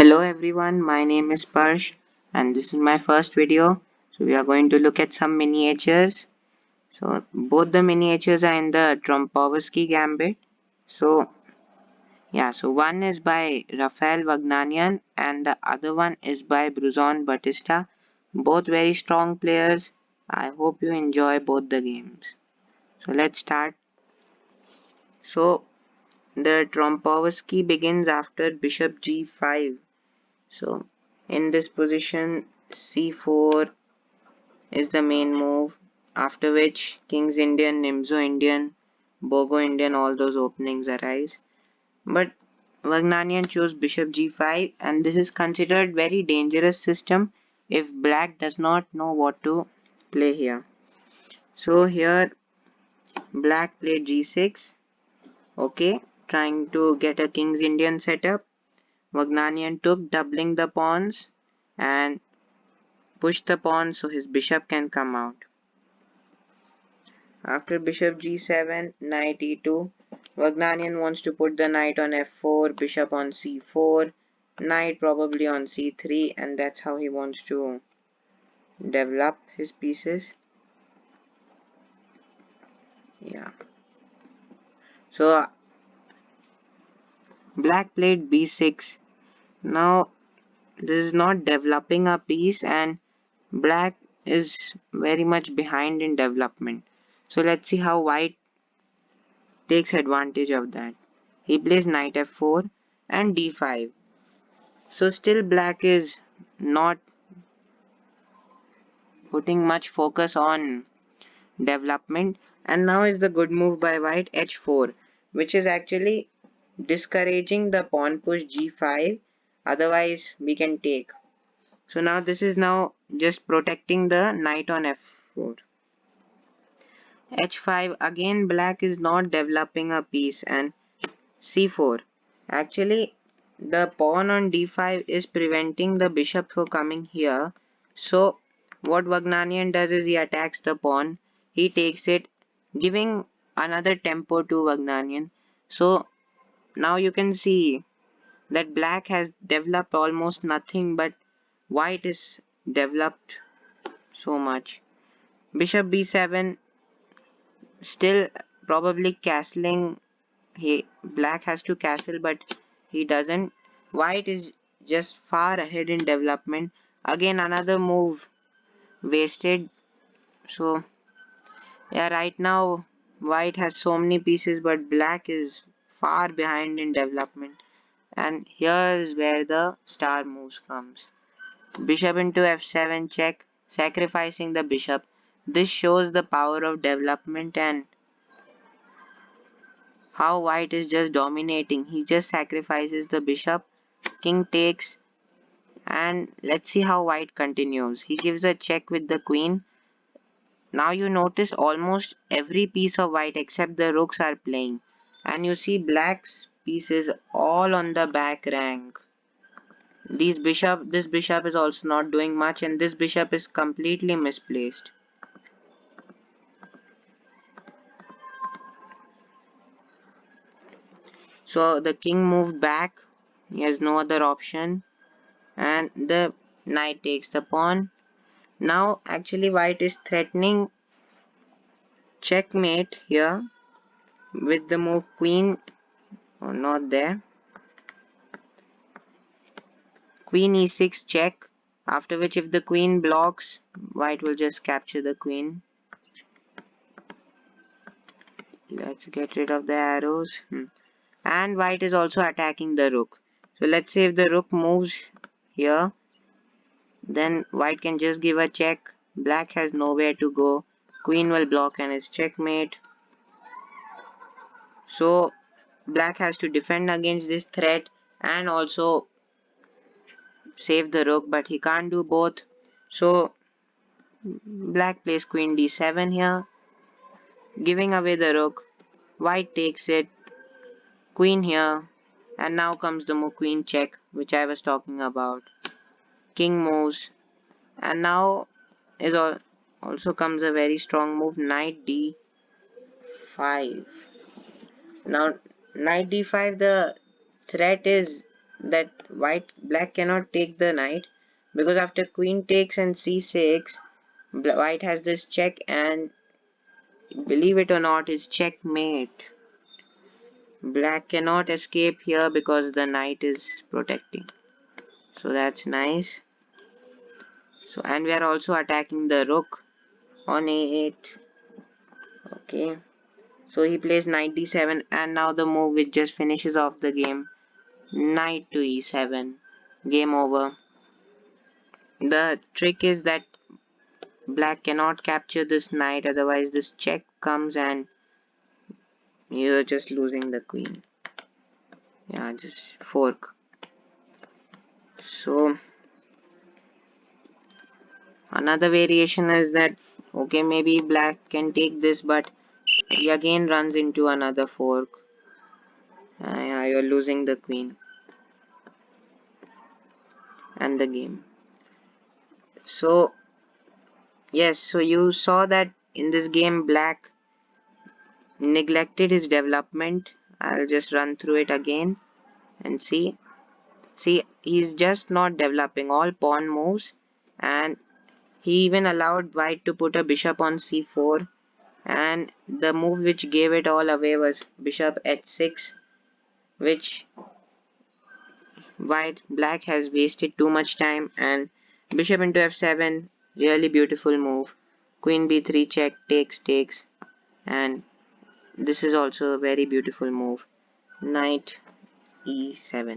Hello everyone, my name is Parsh and this is my first video. So we are going to look at some miniatures. So both the miniatures are in the Trompowsky Gambit. So so one is by Rafael Vagnanian and the other one is by Bruzon Batista. Both very strong players. I hope you enjoy both the games. So let's start. So the Trompowsky begins after bishop g5. So in this position c4 is the main move, after which King's Indian, Nimzo Indian, Bogo Indian, all those openings arise. But Vagnanian chose bishop g5 and this is considered very dangerous system if black does not know what to play here. So here black played g6, okay, trying to get a King's Indian setup. Vagnanian took, doubling the pawns and pushed the pawn so his bishop can come out. After bishop g7, knight e2, Vagnanian wants to put the knight on f4, bishop on c4, knight probably on c3, and that's how he wants to develop his pieces. Yeah. So black played b6. Now this is not developing a piece and black is very much behind in development. So let's see how white takes advantage of that. He plays knight f4 and d5. So still black is not putting much focus on development, and now is the good move by white h4, which is actually discouraging the pawn push g5, otherwise we can take. So now this is now just protecting the knight on f4. h5, again black is not developing a piece, and c4. Actually, the pawn on d5 is preventing the bishop from coming here. So, what Vagnanian does is he attacks the pawn. He takes it, giving another tempo to Vagnanian. So, now you can see that black has developed almost nothing, but white is developed so much. Bishop b7, still probably castling. Black has to castle, but he doesn't. White is just far ahead in development. Again another move wasted. So yeah, right now white has so many pieces, but black is far behind in development. And here is where the star moves comes. Bishop into f7 check, sacrificing the bishop. This shows the power of development and how white is just dominating. He just sacrifices the bishop. King takes, and let's see how white continues. He gives a check with the queen. Now you notice almost every piece of white except the rooks are playing, and you see black's pieces all on the back rank. This bishop is also not doing much, and this bishop is completely misplaced. So the king moved back. He has no other option, and the knight takes the pawn. Now actually white is threatening checkmate here with the move queen, or not there. Queen e6 check, after which if the queen blocks, white will just capture the queen. Let's get rid of the arrows. And white is also attacking the rook. So let's say if the rook moves here, then white can just give a check. Black has nowhere to go. Queen will block and it's checkmate. So black has to defend against this threat and also save the rook, but he can't do both. So black plays queen d7 here, giving away the rook. White takes it, queen here, and now comes the move queen check, which I was talking about. King moves, and now is also comes a very strong move, knight d5. Now knight d5, the threat is that black cannot take the knight, because after queen takes and c6, white has this check, and believe it or not, it's checkmate. Black cannot escape here because the knight is protecting. So that's nice. So, and we are also attacking the rook on a8. Okay. So he plays knight d7, and now the move which just finishes off the game. Knight to e7. Game over. The trick is that black cannot capture this knight, otherwise this check comes and you're just losing the queen. Yeah, just fork. So another variation is that, okay, maybe black can take this, but he again runs into another fork. Yeah, you're losing the queen and the game. So yes, so you saw that in this game black neglected his development. I'll just run through it again and see. See, he's just not developing all pawn moves, and he even allowed white to put a bishop on c4, and the move which gave it all away was bishop h6, which black has wasted too much time, and bishop into f7, really beautiful move. Queen b3 check, takes, and this is also a very beautiful move. Knight e7.